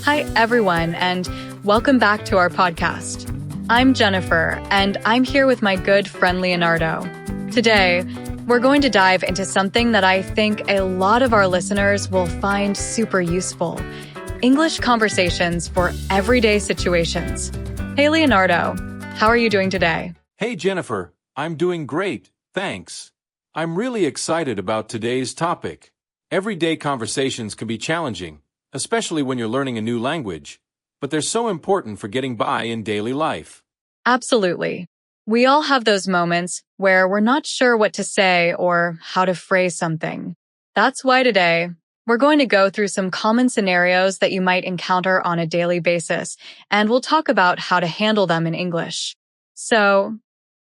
Hi, everyone, and welcome back to our podcast. I'm Jennifer, and I'm here with my good friend Leonardo. Today, we're going to dive into something that I think a lot of our listeners will find super useful: English conversations for everyday situations. Hey, Leonardo, how are you doing today? Hey, Jennifer, I'm doing great, thanks. I'm really excited about today's topic. Everyday conversations can be challenging, especially when you're learning a new language, but they're so important for getting by in daily life. Absolutely. We all have those moments where we're not sure what to say or how to phrase something. That's why today, we're going to go through some common scenarios that you might encounter on a daily basis, and we'll talk about how to handle them in English. So,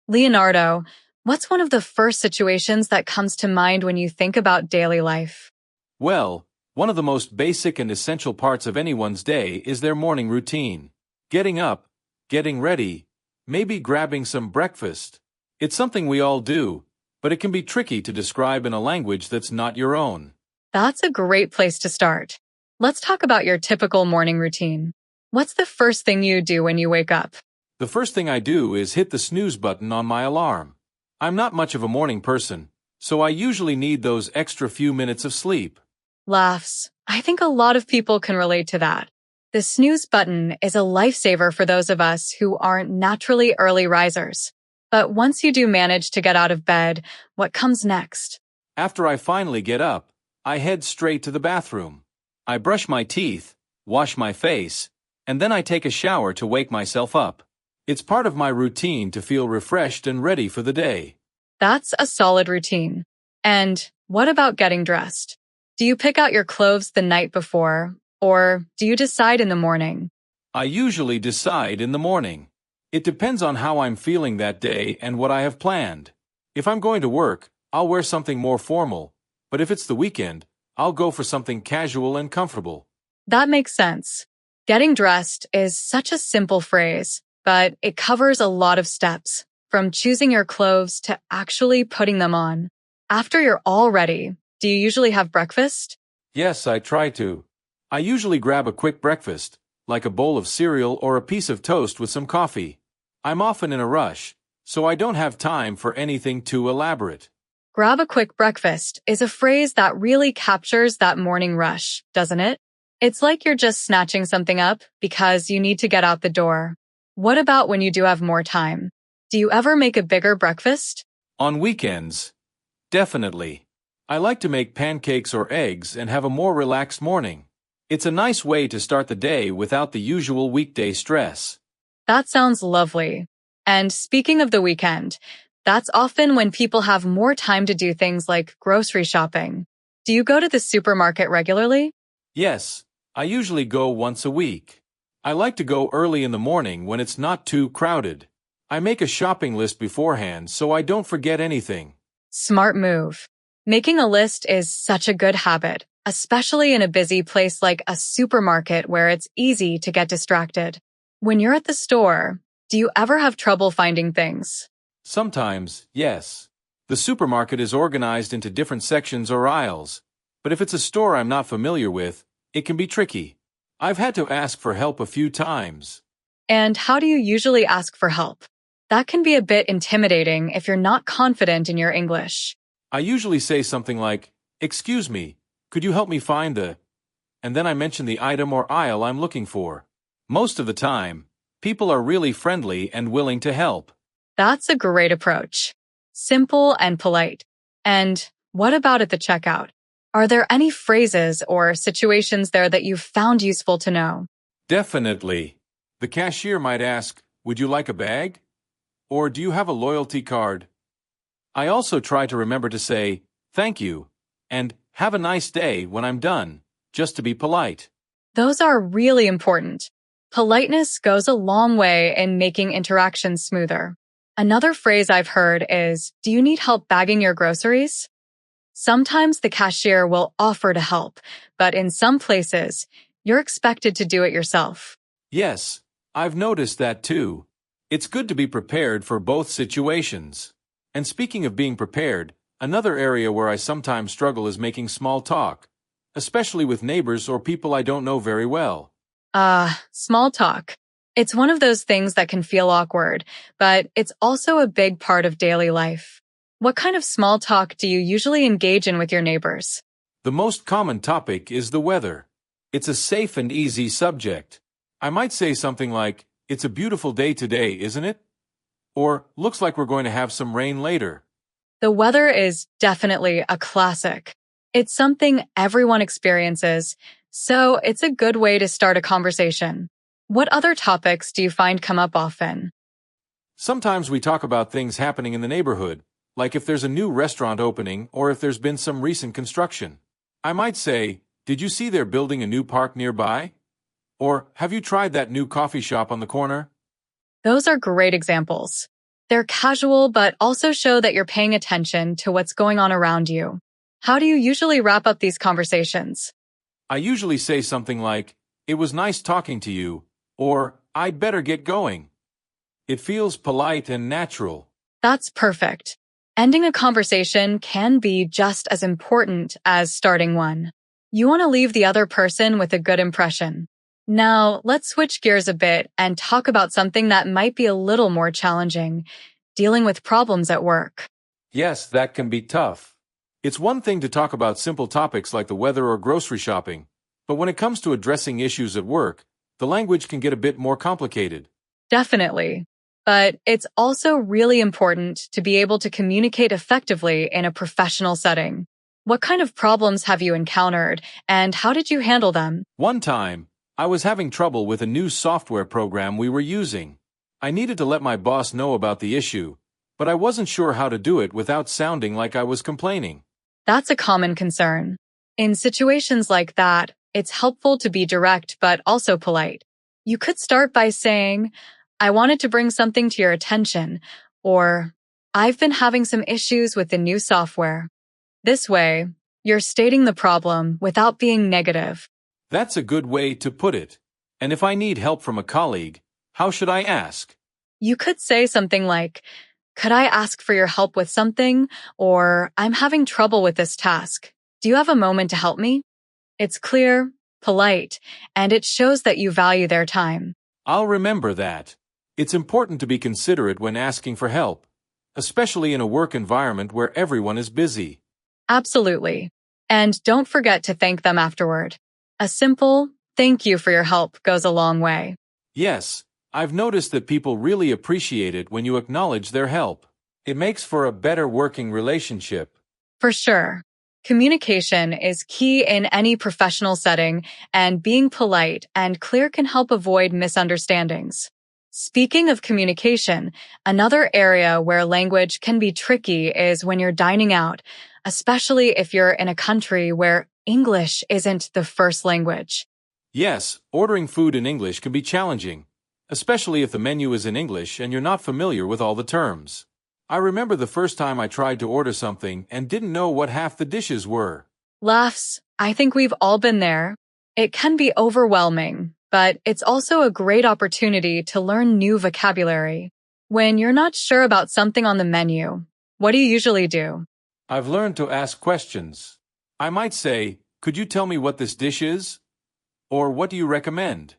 Leonardo, what's one of the first situations that comes to mind when you think about daily life? Well, one of the most basic and essential parts of anyone's day is their morning routine. Getting up, getting ready, maybe grabbing some breakfast. It's something we all do, but it can be tricky to describe in a language that's not your own. That's a great place to start. Let's talk about your typical morning routine. What's the first thing you do when you wake up? The first thing I do is hit the snooze button on my alarm. I'm not much of a morning person, so I usually need those extra few minutes of sleep. Laughs. I think a lot of people can relate to that. The snooze button is a lifesaver for those of us who aren't naturally early risers. But once you do manage to get out of bed, what comes next? After I finally get up, I head straight to the bathroom. I brush my teeth, wash my face, and then I take a shower to wake myself up. It's part of my routine to feel refreshed and ready for the day. That's a solid routine. And what about getting dressed? Do you pick out your clothes the night before, or do you decide in the morning? I usually decide in the morning. It depends on how I'm feeling that day and what I have planned. If I'm going to work, I'll wear something more formal, but if it's the weekend, I'll go for something casual and comfortable. That makes sense. Getting dressed is such a simple phrase, but it covers a lot of steps, from choosing your clothes to actually putting them on. After you're all ready, do you usually have breakfast? Yes, I try to. I usually grab a quick breakfast, like a bowl of cereal or a piece of toast with some coffee. I'm often in a rush, so I don't have time for anything too elaborate. Grab a quick breakfast is a phrase that really captures that morning rush, doesn't it? It's like you're just snatching something up because you need to get out the door. What about when you do have more time? Do you ever make a bigger breakfast? On weekends, definitely. I like to make pancakes or eggs and have a more relaxed morning. It's a nice way to start the day without the usual weekday stress. That sounds lovely. And speaking of the weekend, that's often when people have more time to do things like grocery shopping. Do you go to the supermarket regularly? Yes, I usually go once a week. I like to go early in the morning when it's not too crowded. I make a shopping list beforehand so I don't forget anything. Smart move. Making a list is such a good habit, especially in a busy place like a supermarket where it's easy to get distracted. When you're at the store, do you ever have trouble finding things? Sometimes, yes. The supermarket is organized into different sections or aisles, but if it's a store I'm not familiar with, it can be tricky. I've had to ask for help a few times. And how do you usually ask for help? That can be a bit intimidating if you're not confident in your English. I usually say something like, "Excuse me, could you help me find the..." And then I mention the item or aisle I'm looking for. Most of the time, people are really friendly and willing to help. That's a great approach. Simple and polite. And what about at the checkout? Are there any phrases or situations there that you've found useful to know? Definitely. The cashier might ask, "Would you like a bag?" Or "Do you have a loyalty card?" I also try to remember to say, "Thank you," and "Have a nice day" when I'm done, just to be polite. Those are really important. Politeness goes a long way in making interactions smoother. Another phrase I've heard is, "Do you need help bagging your groceries?" Sometimes the cashier will offer to help, but in some places, you're expected to do it yourself. Yes, I've noticed that too. It's good to be prepared for both situations. And speaking of being prepared, another area where I sometimes struggle is making small talk, especially with neighbors or people I don't know very well. Small talk. It's one of those things that can feel awkward, but it's also a big part of daily life. What kind of small talk do you usually engage in with your neighbors? The most common topic is the weather. It's a safe and easy subject. I might say something like, "It's a beautiful day today, isn't it?" Or, "Looks like we're going to have some rain later." The weather is definitely a classic. It's something everyone experiences, so it's a good way to start a conversation. What other topics do you find come up often? Sometimes we talk about things happening in the neighborhood, like if there's a new restaurant opening or if there's been some recent construction. I might say, "Did you see they're building a new park nearby?" Or, "Have you tried that new coffee shop on the corner?" Those are great examples. They're casual but also show that you're paying attention to what's going on around you. How do you usually wrap up these conversations? I usually say something like, "It was nice talking to you," or "I'd better get going." It feels polite and natural. That's perfect. Ending a conversation can be just as important as starting one. You want to leave the other person with a good impression. Now, let's switch gears a bit and talk about something that might be a little more challenging, dealing with problems at work. Yes, that can be tough. It's one thing to talk about simple topics like the weather or grocery shopping, but when it comes to addressing issues at work, the language can get a bit more complicated. Definitely. But it's also really important to be able to communicate effectively in a professional setting. What kind of problems have you encountered, and how did you handle them? One time, I was having trouble with a new software program we were using. I needed to let my boss know about the issue, but I wasn't sure how to do it without sounding like I was complaining. That's a common concern. In situations like that, it's helpful to be direct but also polite. You could start by saying, "I wanted to bring something to your attention," or "I've been having some issues with the new software." This way, you're stating the problem without being negative. That's a good way to put it. And if I need help from a colleague, how should I ask? You could say something like, "Could I ask for your help with something?" Or, "I'm having trouble with this task. Do you have a moment to help me?" It's clear, polite, and it shows that you value their time. I'll remember that. It's important to be considerate when asking for help, especially in a work environment where everyone is busy. Absolutely. And don't forget to thank them afterward. A simple, "Thank you for your help" goes a long way. Yes, I've noticed that people really appreciate it when you acknowledge their help. It makes for a better working relationship. For sure. Communication is key in any professional setting, and being polite and clear can help avoid misunderstandings. Speaking of communication, another area where language can be tricky is when you're dining out, especially if you're in a country where English isn't the first language. Yes, ordering food in English can be challenging, especially if the menu is in English and you're not familiar with all the terms. I remember the first time I tried to order something and didn't know what half the dishes were. Laughs, I think we've all been there. It can be overwhelming, but it's also a great opportunity to learn new vocabulary. When you're not sure about something on the menu, what do you usually do? I've learned to ask questions. I might say, "Could you tell me what this dish is?" Or "What do you recommend?"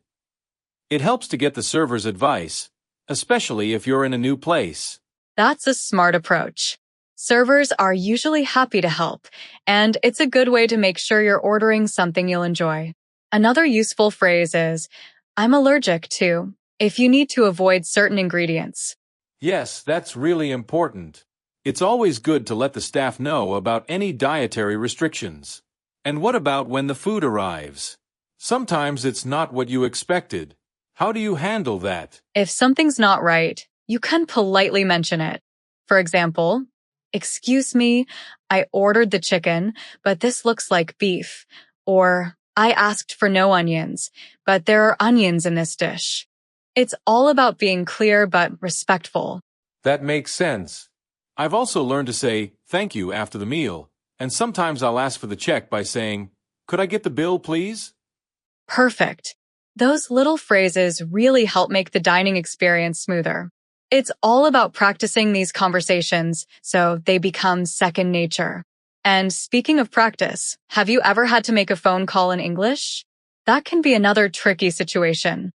It helps to get the server's advice, especially if you're in a new place. That's a smart approach. Servers are usually happy to help, and it's a good way to make sure you're ordering something you'll enjoy. Another useful phrase is, "I'm allergic to," if you need to avoid certain ingredients. Yes, that's really important. It's always good to let the staff know about any dietary restrictions. And what about when the food arrives? Sometimes it's not what you expected. How do you handle that? If something's not right, you can politely mention it. For example, "Excuse me, I ordered the chicken, but this looks like beef." Or, "I asked for no onions, but there are onions in this dish." It's all about being clear but respectful. That makes sense. I've also learned to say thank you after the meal, and sometimes I'll ask for the check by saying, "Could I get the bill, please?" Perfect. Those little phrases really help make the dining experience smoother. It's all about practicing these conversations so they become second nature. And speaking of practice, have you ever had to make a phone call in English? That can be another tricky situation.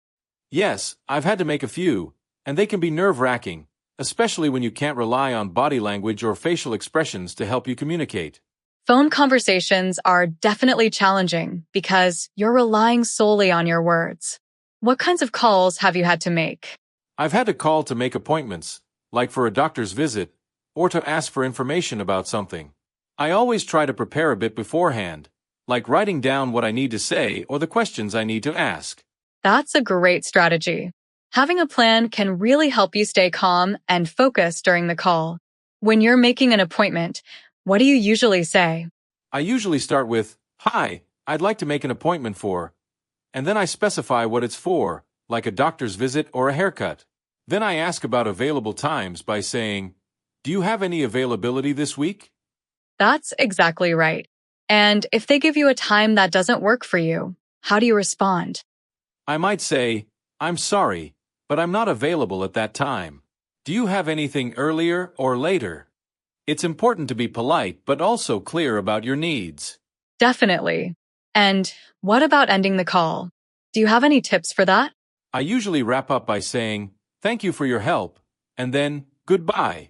Yes, I've had to make a few, and they can be nerve-wracking, especially when you can't rely on body language or facial expressions to help you communicate. Phone conversations are definitely challenging because you're relying solely on your words. What kinds of calls have you had to make? I've had to call to make appointments, like for a doctor's visit, or to ask for information about something. I always try to prepare a bit beforehand, like writing down what I need to say or the questions I need to ask. That's a great strategy. Having a plan can really help you stay calm and focus during the call. When you're making an appointment, what do you usually say? I usually start with, "Hi, I'd like to make an appointment for," and then I specify what it's for, like a doctor's visit or a haircut. Then I ask about available times by saying, "Do you have any availability this week?" That's exactly right. And if they give you a time that doesn't work for you, how do you respond? I might say, "I'm sorry, but I'm not available at that time. Do you have anything earlier or later?" It's important to be polite but also clear about your needs. Definitely. And what about ending the call? Do you have any tips for that? I usually wrap up by saying, "Thank you for your help," and then, "Goodbye."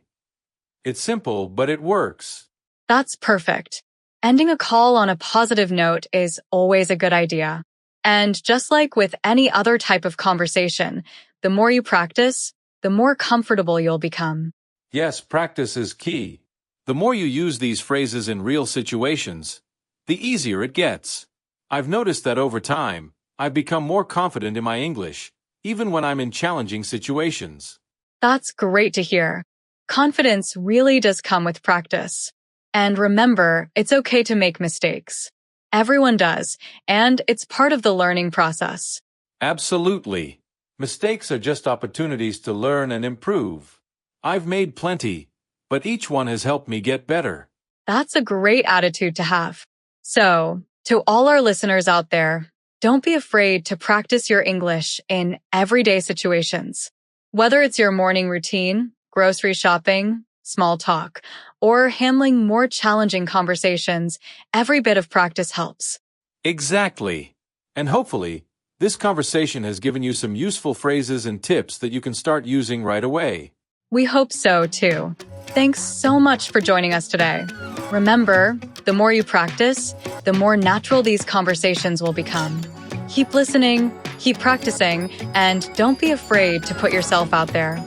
It's simple, but it works. That's perfect. Ending a call on a positive note is always a good idea. And just like with any other type of conversation, the more you practice, the more comfortable you'll become. Yes, practice is key. The more you use these phrases in real situations, the easier it gets. I've noticed that over time, I've become more confident in my English, even when I'm in challenging situations. That's great to hear. Confidence really does come with practice. And remember, it's okay to make mistakes. Everyone does, and it's part of the learning process. Absolutely. Mistakes are just opportunities to learn and improve. I've made plenty, but each one has helped me get better. That's a great attitude to have. So, to all our listeners out there, don't be afraid to practice your English in everyday situations. Whether it's your morning routine, grocery shopping, small talk, or handling more challenging conversations, every bit of practice helps. Exactly. And hopefully, this conversation has given you some useful phrases and tips that you can start using right away. We hope so, too. Thanks so much for joining us today. Remember, the more you practice, the more natural these conversations will become. Keep listening, keep practicing, and don't be afraid to put yourself out there.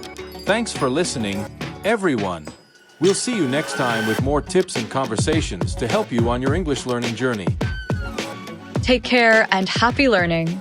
Thanks for listening, everyone. We'll see you next time with more tips and conversations to help you on your English learning journey. Take care and happy learning.